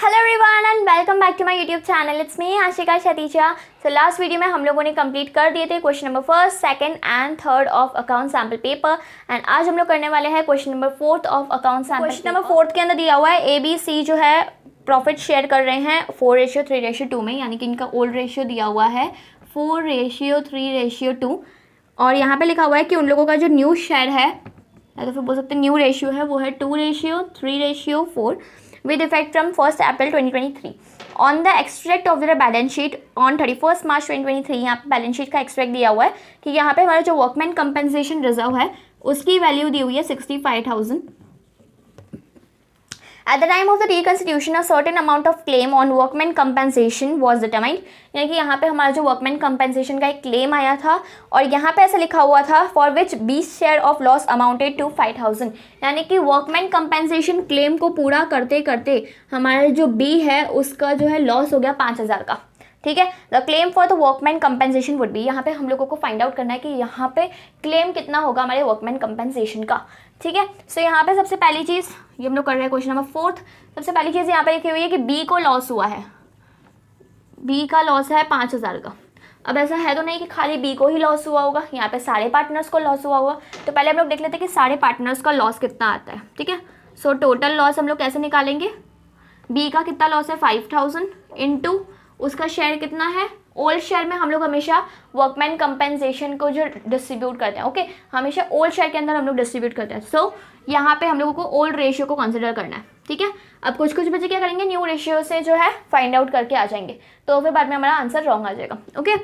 Hello everyone and welcome back to my YouTube channel. It's me Ashika Shatija. So last video में हम लोगों ने complete कर दिए थे question number first, second and third of account sample paper and आज हम लोग करने वाले हैं question number fourth of account sample. Question number fourth के अंदर दिया हुआ है ए बी सी जो है प्रॉफिट शेयर कर रहे हैं 4:3:2 में, यानी कि इनका ओल्ड रेशियो दिया हुआ है 4:3:2 और यहाँ पे लिखा हुआ है कि उन लोगों का जो न्यू शेयर है या तो फिर बोल सकते हैं न्यू रेशियो है वो है 2:3:4 with effect from 1st April 2023 on the extract of their balance sheet on 31st March 2023। यहाँ पे बैलेंस शीट का एक्सट्रैक्ट दिया हुआ है कि यहाँ पे हमारा जो वर्कमैन कंपनसेशन रिजर्व है उसकी वैल्यू दी हुई है 65,000। At the time of the reconstitution, a certain amount of claim on workman compensation was determined। यानी कि यहाँ पे हमारा जो वर्कमैन कंपनसेशन का एक क्लेम आया था और यहाँ पे ऐसा लिखा हुआ था for which B share of loss amounted to 5,000। यानी कि वर्कमैन कंपनसेशन क्लेम को पूरा करते करते हमारा जो बी है उसका जो है लॉस हो गया 5,000 का। ठीक है, the claim for the workman compensation would be, यहाँ पे हम लोगों को फाइंड आउट करना है कि यहाँ पे क्लेम कितना होगा हमारे वर्कमैन कंपनसेशन का। ठीक है, सो यहाँ पे सबसे पहली चीज़ ये हम लोग कर रहे हैं क्वेश्चन नंबर फोर्थ। सबसे पहली चीज़ यहाँ पे लिखी हुई है कि बी को लॉस हुआ है, बी का लॉस है 5,000 का। अब ऐसा है तो नहीं कि खाली बी को ही लॉस हुआ होगा, यहाँ पे सारे पार्टनर्स को लॉस हुआ होगा। तो पहले हम लोग देख लेते हैं कि सारे पार्टनर्स का लॉस कितना आता है। ठीक है, सो टोटल लॉस हम लोग कैसे निकालेंगे, बी का कितना लॉस है 5,000 इंटू उसका शेयर कितना है, ओल्ड शेयर में हम लोग हमेशा वर्कमैन कंपनसेशन को जो डिस्ट्रीब्यूट करते हैं, ओके हमेशा ओल्ड शेयर के अंदर हम लोग डिस्ट्रीब्यूट करते हैं। सो यहाँ पे हम लोगों को ओल्ड रेशियो को कंसिडर करना है। ठीक है, अब कुछ कुछ बच्चे क्या करेंगे, न्यू रेशियो से जो है फाइंड आउट करके आ जाएंगे, तो फिर बाद में हमारा आंसर रॉन्ग आ जाएगा। ओके,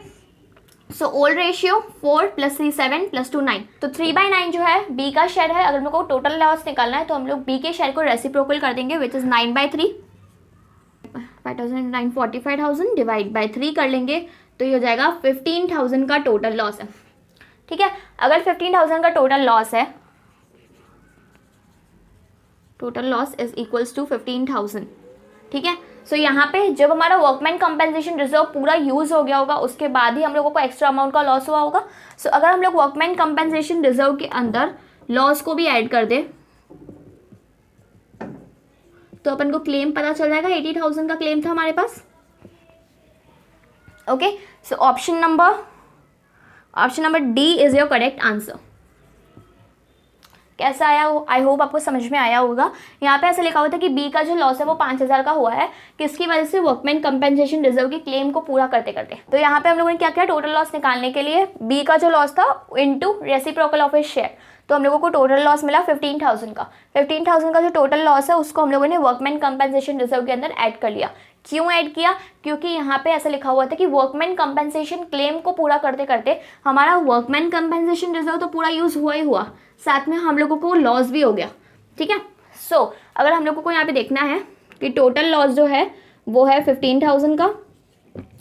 सो ओल्ड रेशियो 4 + 3 7 + 2 9, तो 3/9 जो है बी का शेयर है। अगर हम लोग को टोटल लॉस निकालना है तो हम लोग बी के शेयर को रेसिप्रोकल कर देंगे विच इज़ 9/3, 5,000 45,000 डिवाइड बाई 3 कर लेंगे तो ये हो जाएगा 15,000 का टोटल लॉस है। ठीक है, अगर 15,000 का टोटल लॉस है, total loss is equals to 15,000। ठीक है, सो यहाँ पे जब हमारा वर्कमैन कंपनसेशन रिजर्व पूरा यूज हो गया होगा उसके बाद ही हम लोगों को एक्स्ट्रा अमाउंट का लॉस हुआ होगा। सो अगर हम लोग वर्कमैन कंपनसेशन रिजर्व के अंदर लॉस को भी ऐड कर दे तो अपन को क्लेम पता चल जाएगा। 80,000 का क्लेम था हमारे पास। Okay, so option number D is your correct answer. कैसा आया, आई होप आपको समझ में आया होगा। यहाँ पे ऐसा लिखा हुआ था कि बी का जो लॉस है वो 5,000 का हुआ है, किसकी वजह से, वर्कमैन कंपनसेशन रिजर्व के क्लेम को पूरा करते करते। तो यहाँ पे हम लोगों ने क्या किया, टोटल लॉस निकालने के लिए बी का जो लॉस था into reciprocal of his share, तो हम लोगों को टोटल लॉस मिला 15,000 का। 15,000 का जो टोटल लॉस है उसको हम लोगों ने वर्कमैन कंपनसेशन रिजर्व के अंदर ऐड कर लिया। क्यों ऐड किया, क्योंकि यहाँ पे ऐसा लिखा हुआ था कि वर्कमैन कंपनसेशन क्लेम को पूरा करते करते हमारा वर्कमैन कंपनसेशन रिजर्व तो पूरा यूज हुआ ही हुआ, साथ में हम लोगों को लॉस भी हो गया। ठीक है, सो अगर हम लोगों को यहाँ पे देखना है कि टोटल लॉस जो है वो है 15,000 का,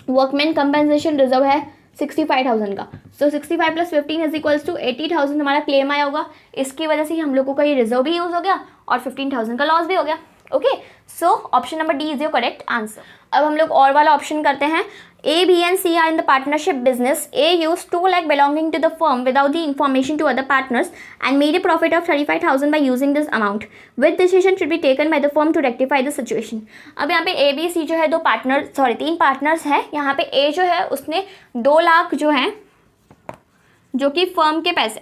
वर्कमैन कंपनसेशन रिजर्व है 65,000 का। सो 65 + 15 इज इक्वल्स टू 80,000 हमारा क्लेम आया होगा। इसकी वजह से हम लोगों का ये रिजर्व भी यूज हो गया और 15,000 का लॉस भी हो गया। Okay, so option number D is your correct answer. अब हम लोग और वाला ऑप्शन करते हैं। A, B and C are in the partnership business. A used 2 lakh belonging to the firm without the information to other partners and made a profit of 35,000 by using this amount. Which decision should be taken by the firm to rectify the situation? अब यहाँ पे A, B, C जो है 3 partners हैं। यहाँ पे A जो है उसने 2 लाख जो है जो कि फर्म के पैसे,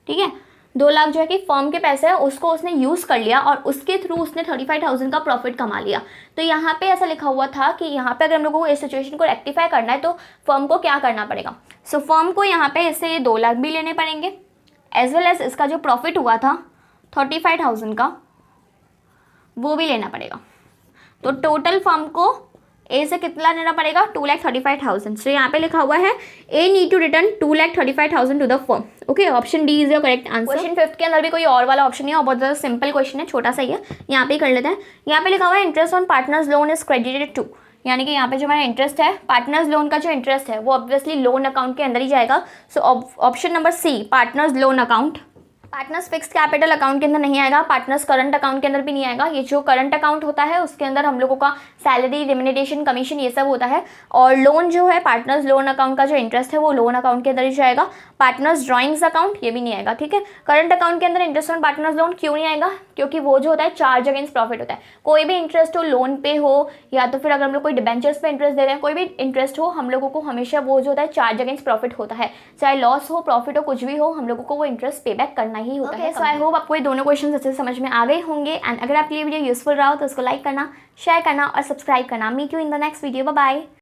ठीक है 2 लाख जो है कि फर्म के पैसे है उसको उसने यूज़ कर लिया और उसके थ्रू उसने 35,000 का प्रॉफिट कमा लिया। तो यहाँ पे ऐसा लिखा हुआ था कि यहाँ पे अगर हम लोगों को इस सिचुएशन को रेक्टिफाई करना है तो फर्म को क्या करना पड़ेगा। सो फर्म को यहाँ पे इससे 2 लाख भी लेने पड़ेंगे एज वेल एज इसका जो प्रॉफिट हुआ था 35,000 का वो भी लेना पड़ेगा। तो टोटल फर्म को ए से कितना लेना पड़ेगा, 2,35,000। सो यहाँ पे लिखा हुआ है A need to return 2,35,000 to the firm. Okay, option D is your correct answer. Question 5 के अंदर भी कोई और वाला ऑप्शन नहीं है और बहुत ज़्यादा सिंपल क्वेश्चन है, छोटा सा ही है, यहाँ पे ही कर लेते हैं। यहाँ पे लिखा हुआ है interest on partners loan is credited to, यानी कि यहाँ पे जो हमारा इंटरेस्ट है पार्टनर्स लोन का जो इंटरेस्ट है वो ऑब्वियसली लोन अकाउंट के अंदर ही जाएगा। So option number C partners loan account partners fix capital account के अंदर नहीं आएगा, पार्टनर्स करंट अकाउंट के अंदर भी नहीं आएगा। ये जो करंट अकाउंट होता है उसके अंदर हम लोगों का सैलरी, रिम्यूनरेशन, कमीशन ये सब होता है। और लोन जो है पार्टनर्स लोन अकाउंट का जो इंटरेस्ट है वो लोन अकाउंट के अंदर ही जाएगा। पार्टनर्स ड्राइंग्स अकाउंट ये भी नहीं आएगा, ठीक है। करंट अकाउंट के अंदर इंटरेस्ट ऑन पार्टनर्स लोन क्यों नहीं आएगा, क्योंकि वो जो होता है चार्ज अगेंस्ट प्रॉफिट होता है। कोई भी इंटरेस्ट हो, लोन पे हो या तो फिर अगर हम लोग कोई डिबेंचर्स पे इंटरेस्ट दे रहे हैं, कोई भी इंटरेस्ट हो, हम लोगों को हमेशा वो जो होता है चार्ज अगेंस्ट प्रॉफिट होता है। चाहे लॉस हो, प्रॉफिट हो, कुछ भी हो, हम लोगों को वो इंटरेस्ट पे बैक करना ही होता है। सो आई होप आपको ये दोनों क्वेश्चन अच्छे से समझ में आ गए होंगे। एंड अगर आपके लिए वीडियो यूजफुल रहा हो तो उसको लाइक करना, शेयर करना और सब्सक्राइब करना। Meet you in the next video. Bye bye.